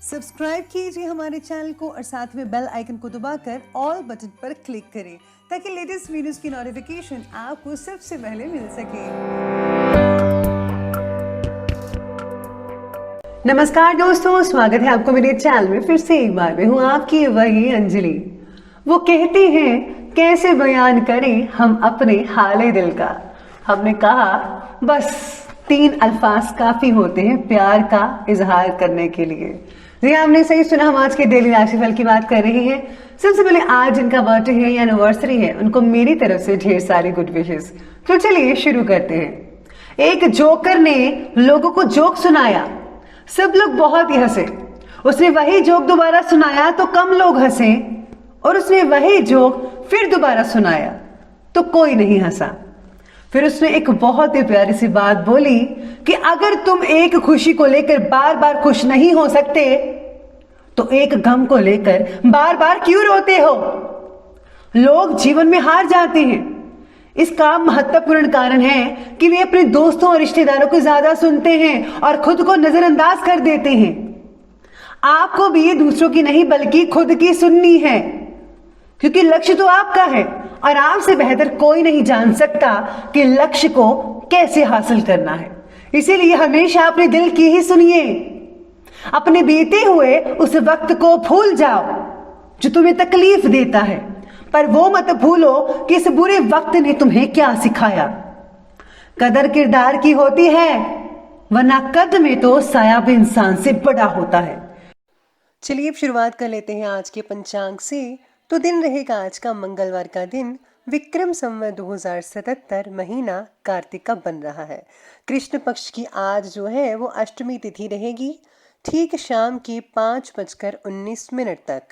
Subscribe कीजिए हमारे channel को और साथ में बेल आइकन को दबाकर ऑल बटन पर क्लिक करें ताकि लेटेस्ट वीडियोस की नोटिफिकेशन आपको सबसे पहले मिल सके। नमस्कार दोस्तों, स्वागत है आपको मेरे चैनल में फिर से एक बार। मैं हूँ आपकी वही अंजलि। वो कहती हैं कैसे बयान करें हम अपने हाले दिल का। हमने कहा बस 3 अल्फाज काफी होते हैं प्यार का इजहार करने के लिए। जी आपने सही सुना, हम आज के डेली राशिफल की बात कर रहे हैं। सबसे पहले आज जिनका बर्थडे है या एनिवर्सरी है उनको मेरी तरफ से ढेर सारी गुड विशेस। तो चलिए शुरू करते हैं। एक जोकर ने लोगों को जोक सुनाया, सब लोग बहुत ही हंसे। उसने वही जोक दोबारा सुनाया तो कम लोग हंसे, और उसने वही जोक फिर दोबारा सुनाया तो कोई नहीं हंसा। फिर उसने एक बहुत ही प्यारी सी बात बोली कि अगर तुम एक खुशी को लेकर बार बार खुश नहीं हो सकते तो एक गम को लेकर बार बार क्यों रोते हो। लोग जीवन में हार जाते हैं, इसका महत्वपूर्ण कारण है कि वे अपने दोस्तों और रिश्तेदारों को ज्यादा सुनते हैं और खुद को नजरअंदाज कर देते हैं। आपको भी दूसरों की नहीं बल्कि खुद की सुननी है, क्योंकि लक्ष्य तो आपका है और आपसे बेहतर कोई नहीं जान सकता कि लक्ष्य को कैसे हासिल करना है। इसीलिए हमेशा अपने दिल की ही सुनिए। अपने बीते हुए उस वक्त को भूल जाओ जो तुम्हें तकलीफ देता है, पर वो मत भूलो कि इस बुरे वक्त ने तुम्हें क्या सिखाया। कदर किरदार की होती है, वरना कद में तो साया भी इंसान से बड़ा होता है। चलिए अब शुरुआत कर लेते हैं आज के पंचांग से। तो दिन रहेगा आज का मंगलवार का दिन, विक्रम संवत 2077, महीना कार्तिक का बन रहा है। कृष्ण पक्ष की आज जो है वो अष्टमी तिथि रहेगी, ठीक शाम की 5:19 तक,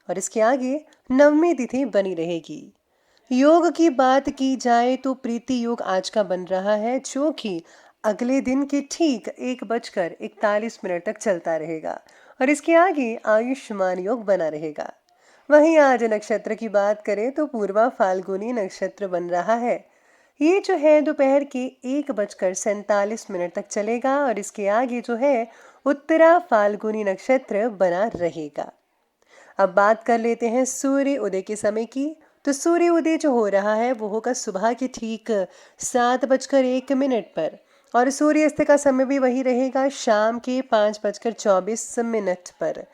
और इसके आगे नवमी तिथि बनी रहेगी। योग की बात की जाए तो प्रीति योग आज का बन रहा है, जो कि अगले दिन के ठीक 1:41 तक चलता रहेगा, और इसके आगे आयुष्मान योग बना रहेगा। वहीं आज नक्षत्र की बात करें तो पूर्वा फाल्गुनी नक्षत्र बन रहा है। ये जो है दोपहर के 1:47 तक चलेगा, और इसके आगे जो है उत्तरा फाल्गुनी नक्षत्र बना रहेगा। अब बात कर लेते हैं सूर्य उदय के समय की। तो सूर्य उदय जो हो रहा है वो होगा सुबह के ठीक 7:01 पर, और सूर्यास्त का समय भी वही रहेगा शाम के 5:24 पर।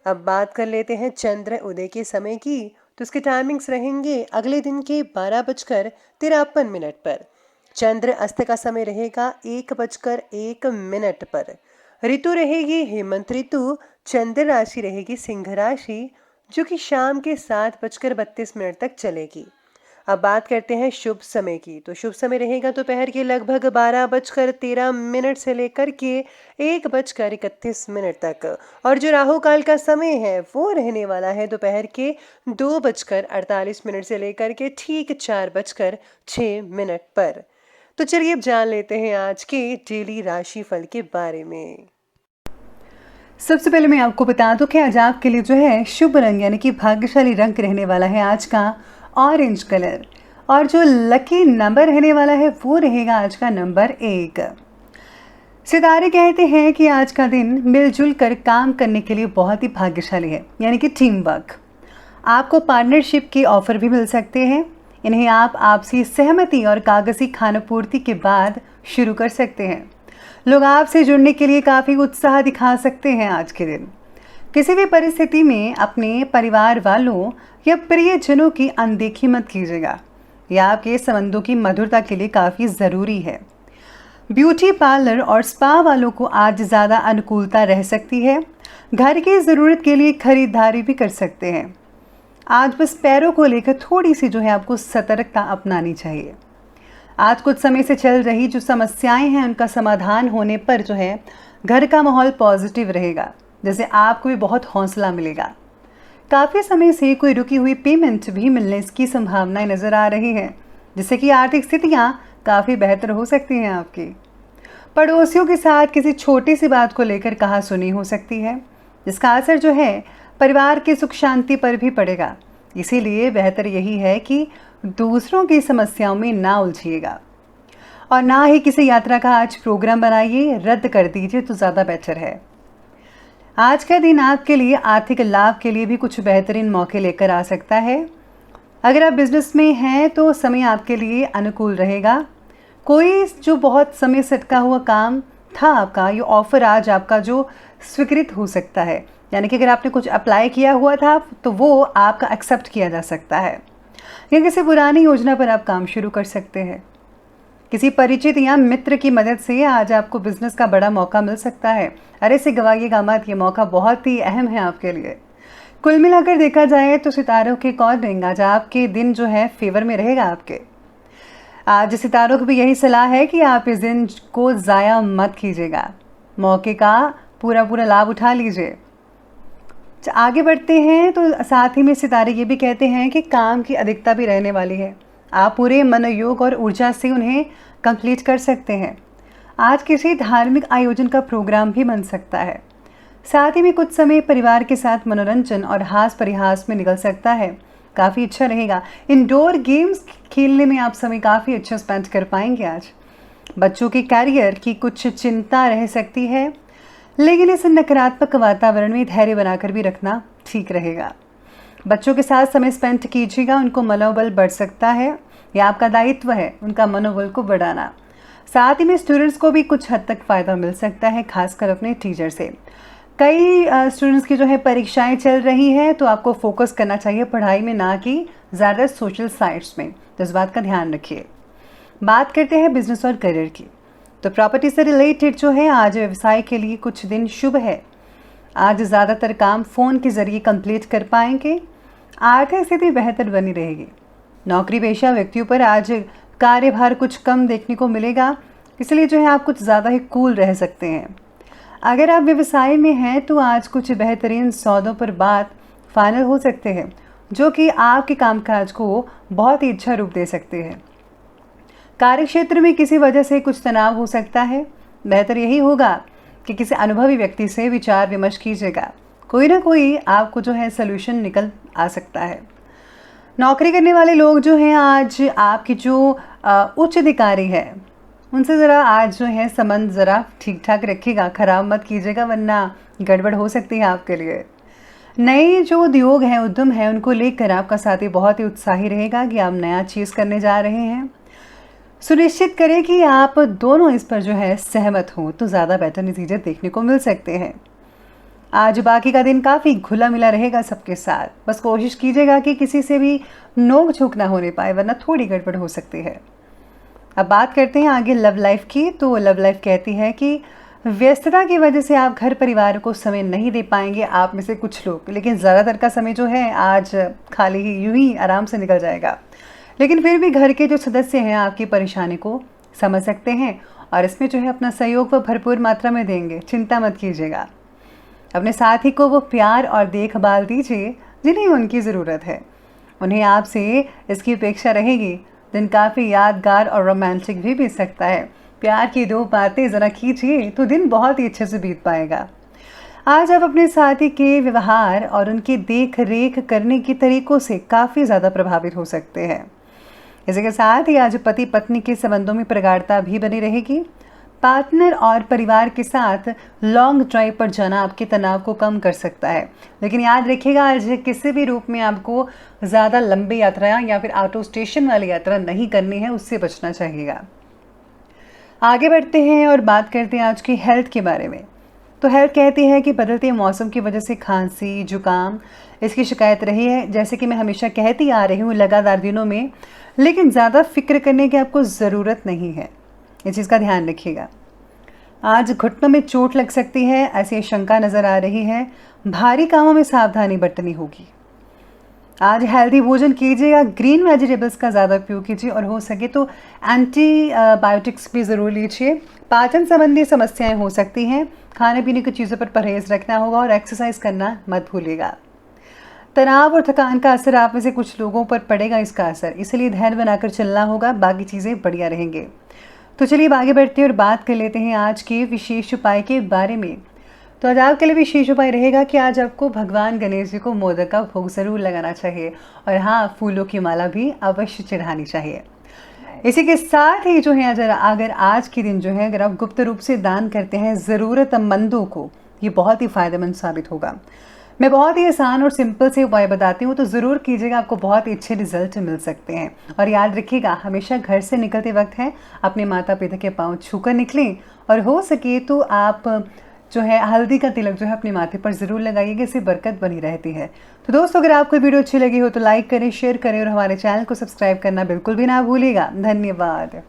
अब बात कर लेते हैं चंद्र उदय के समय की। तो उसके टाइमिंग्स रहेंगे अगले दिन के 12:53 पर। चंद्र अस्त का समय रहेगा 1:01 पर। ऋतु रहेगी हेमंत ऋतु। चंद्र राशि रहेगी सिंह राशि, जो कि शाम के 7:32 तक चलेगी। अब बात करते हैं शुभ समय की। तो शुभ समय रहेगा दोपहर के लगभग 12:13 से लेकर के 1:31 तक, और जो राहु काल का समय है वो रहने वाला है दोपहर के 2:48 से लेकर के ठीक 4:06 पर। तो चलिए अब जान लेते हैं आज के डेली राशिफल के बारे में। सबसे पहले मैं आपको बता दूं कि आज आपके लिए जो है शुभ रंग यानी कि भाग्यशाली रंग रहने वाला है आज का ऑरेंज कलर, और जो लकी नंबर रहने वाला है वो रहेगा आज का नंबर 1। सितारे कहते हैं कि आज का दिन मिलजुल कर काम करने के लिए बहुत ही भाग्यशाली है, यानी कि टीम वर्क। आपको पार्टनरशिप के ऑफर भी मिल सकते हैं। इन्हें आप आपसी सहमति और कागजी खानापूर्ति के बाद शुरू कर सकते हैं। लोग आपसे जुड़ने के लिए काफ़ी उत्साह दिखा सकते हैं आज के दिन। किसी भी परिस्थिति में अपने परिवार वालों या प्रियजनों की अनदेखी मत कीजिएगा, यह आपके संबंधों की मधुरता के लिए काफ़ी ज़रूरी है। ब्यूटी पार्लर और स्पा वालों को आज ज़्यादा अनुकूलता रह सकती है। घर की ज़रूरत के लिए खरीदारी भी कर सकते हैं। आज बस पैरों को लेकर थोड़ी सी जो है आपको सतर्कता अपनानी चाहिए। आज कुछ समय से चल रही जो समस्याएं हैं उनका समाधान होने पर जो है घर का माहौल पॉजिटिव रहेगा, जैसे आपको भी बहुत हौसला मिलेगा। काफ़ी समय से कोई रुकी हुई पेमेंट भी मिलने की संभावनाएं नज़र आ रही है, जिससे कि आर्थिक स्थितियां काफ़ी बेहतर हो सकती हैं आपकी। पड़ोसियों के साथ किसी छोटी सी बात को लेकर कहासुनी हो सकती है, जिसका असर जो है परिवार की सुख शांति पर भी पड़ेगा। इसीलिए बेहतर यही है कि दूसरों की समस्याओं में ना उलझिएगा, और ना ही किसी यात्रा का आज प्रोग्राम बनाइए, रद्द कर दीजिए तो ज़्यादा बेटर है। आज का दिन आपके लिए आर्थिक लाभ के लिए भी कुछ बेहतरीन मौके लेकर आ सकता है। अगर आप बिजनेस में हैं तो समय आपके लिए अनुकूल रहेगा। कोई जो बहुत समय से अटका हुआ काम था आपका, ये ऑफर आज आपका जो स्वीकृत हो सकता है, यानी कि अगर आपने कुछ अप्लाई किया हुआ था तो वो आपका एक्सेप्ट किया जा सकता है, या किसी पुरानी योजना पर आप काम शुरू कर सकते हैं। किसी परिचित या मित्र की मदद से आज आपको बिजनेस का बड़ा मौका मिल सकता है। अरे इसे गवाइएगा मत, ये मौका बहुत ही अहम है आपके लिए। कुल मिलाकर देखा जाए तो सितारों के अकॉर्डिंग आज आपके दिन जो है फेवर में रहेगा आपके। आज सितारों को भी यही सलाह है कि आप इस दिन को ज़ाया मत कीजिएगा, मौके का पूरा लाभ उठा लीजिए। आगे बढ़ते हैं तो साथ ही में सितारे ये भी कहते हैं कि काम की अधिकता भी रहने वाली है। आप पूरे मनोयोग और ऊर्जा से उन्हें कंप्लीट कर सकते हैं। आज किसी धार्मिक आयोजन का प्रोग्राम भी बन सकता है। साथ ही में कुछ समय परिवार के साथ मनोरंजन और हास परिहास में निकल सकता है, काफ़ी अच्छा रहेगा। इंडोर गेम्स खेलने में आप समय काफ़ी अच्छा स्पेंड कर पाएंगे आज। बच्चों के कैरियर की कुछ चिंता रह सकती है, लेकिन इस नकारात्मक वातावरण में धैर्य बनाकर भी रखना ठीक रहेगा। बच्चों के साथ समय स्पेंड कीजिएगा, उनको मनोबल बढ़ सकता है, यह आपका दायित्व है उनका मनोबल को बढ़ाना। साथ ही में स्टूडेंट्स को भी कुछ हद तक फ़ायदा मिल सकता है, खासकर अपने टीचर से। कई स्टूडेंट्स की जो है परीक्षाएं चल रही हैं, तो आपको फोकस करना चाहिए पढ़ाई में, ना कि ज़्यादा सोशल साइट्स में, तो इस बात का ध्यान रखिए। बात करते हैं बिजनेस और करियर की, तो प्रॉपर्टी से रिलेटेड जो है आज व्यवसाय के लिए कुछ दिन शुभ है। आज ज़्यादातर काम फ़ोन के ज़रिए कंप्लीट कर पाएंगे। आर्थिक स्थिति बेहतर बनी रहेगी। नौकरी पेशा व्यक्तियों पर आज कार्यभार कुछ कम देखने को मिलेगा, इसलिए जो है आप कुछ ज़्यादा ही कूल रह सकते हैं। अगर आप व्यवसाय में हैं तो आज कुछ बेहतरीन सौदों पर बात फाइनल हो सकते हैं, जो कि आपके कामकाज को बहुत ही अच्छा रूप दे सकते हैं। कार्यक्षेत्र में किसी वजह से कुछ तनाव हो सकता है। बेहतर यही होगा कि किसी अनुभवी व्यक्ति से विचार विमर्श कीजिएगा, कोई ना कोई आपको जो है सलूशन निकल आ सकता है। नौकरी करने वाले लोग जो हैं आज आपकी जो उच्च अधिकारी है उनसे ज़रा आज जो है संबंध ज़रा ठीक ठाक रखिएगा, ख़राब मत कीजिएगा, वरना गड़बड़ हो सकती है आपके लिए। नए जो उद्योग हैं, उद्यम हैं, उनको लेकर आपका साथी बहुत ही उत्साही रहेगा कि आप नया चीज़ करने जा रहे हैं। सुनिश्चित करें कि आप दोनों इस पर जो है सहमत हों, तो ज़्यादा बेहतर नतीजे देखने को मिल सकते हैं। आज बाकी का दिन काफ़ी घुला मिला रहेगा सबके साथ। बस कोशिश कीजिएगा कि किसी से भी नोक झोंक ना होने पाए, वरना थोड़ी गड़बड़ हो सकती है। अब बात करते हैं आगे लव लाइफ की, तो लव लाइफ कहती है कि व्यस्तता की वजह से आप घर परिवार को समय नहीं दे पाएंगे, आप में से कुछ लोग, लेकिन ज़्यादातर का समय जो है आज खाली ही यूं ही आराम से निकल जाएगा। लेकिन फिर भी घर के जो सदस्य हैं आपकी परेशानी को समझ सकते हैं और इसमें जो है अपना सहयोग वो भरपूर मात्रा में देंगे, चिंता मत कीजिएगा। अपने साथी को वो प्यार और देखभाल दीजिए जिन्हें उनकी ज़रूरत है, उन्हें आपसे इसकी अपेक्षा रहेगी। दिन काफ़ी यादगार और रोमांटिक भी बीत सकता है। प्यार की दो बातें ज़रा कीजिए तो दिन बहुत ही अच्छे से बीत पाएगा। आज आप अपने साथी के व्यवहार और उनकी देख रेख करने के तरीक़ों से काफ़ी ज़्यादा प्रभावित हो सकते हैं। इसी के साथ ही आज पति पत्नी के संबंधों में प्रगाढ़ता भी बनी रहेगी। पार्टनर और परिवार के साथ लॉन्ग ड्राइव पर जाना आपके तनाव को कम कर सकता है, लेकिन याद रखिएगा आज किसी भी रूप में आपको ज़्यादा लंबी यात्रा या फिर आउट ऑफ स्टेशन वाली यात्रा नहीं करनी है, उससे बचना चाहिएगा। आगे बढ़ते हैं और बात करते हैं आज की हेल्थ के बारे में। तो हेल्थ कहती है कि बदलते मौसम की वजह से खांसी जुकाम इसकी शिकायत रही है, जैसे कि मैं हमेशा कहती आ रही हूँ लगातार दिनों में, लेकिन ज़्यादा फिक्र करने की आपको ज़रूरत नहीं है, इस चीज़ का ध्यान रखिएगा। आज घुटनों में चोट लग सकती है, ऐसी शंका नज़र आ रही है। भारी कामों में सावधानी बरतनी होगी। आज हेल्दी भोजन कीजिएगा, ग्रीन वेजिटेबल्स का ज़्यादा उपयोग कीजिए और हो सके तो एंटीबायोटिक्स भी ज़रूर लीजिए। पाचन संबंधी समस्याएं हो सकती हैं, खाने पीने की चीज़ों पर परहेज़ रखना होगा और एक्सरसाइज करना मत भूलिएगा। तनाव और थकान का असर आप में से कुछ लोगों पर पड़ेगा, इसका असर, इसलिए धैर्य बनाकर चलना होगा, बाकी चीज़ें बढ़िया रहेंगे। तो चलिए आगे बढ़ते हैं और बात कर लेते हैं आज के विशेष उपाय के बारे में। तो आज आपके लिए विशेष उपाय रहेगा कि आज आपको भगवान गणेश जी को मोदक का भोग ज़रूर लगाना चाहिए और हाँ, फूलों की माला भी अवश्य चढ़ानी चाहिए। इसी के साथ ही जो है अगर आज के दिन जो है अगर आप गुप्त रूप से दान करते हैं ज़रूरतमंदों को, ये बहुत ही फ़ायदेमंद साबित होगा। मैं बहुत ही आसान और सिंपल से उपाय बताती हूँ, तो ज़रूर कीजिएगा, आपको बहुत ही अच्छे रिजल्ट मिल सकते हैं। और याद रखिएगा, हमेशा घर से निकलते वक्त है अपने माता पिता के पाँव छूकर निकलें, और हो सके तो आप जो है हल्दी का तिलक जो है अपने माथे पर ज़रूर लगाइएगा, इससे बरकत बनी रहती है। तो दोस्तों, अगर आपको वीडियो अच्छी लगी हो तो लाइक करें, शेयर करें और हमारे चैनल को सब्सक्राइब करना बिल्कुल भी ना भूलिएगा। धन्यवाद।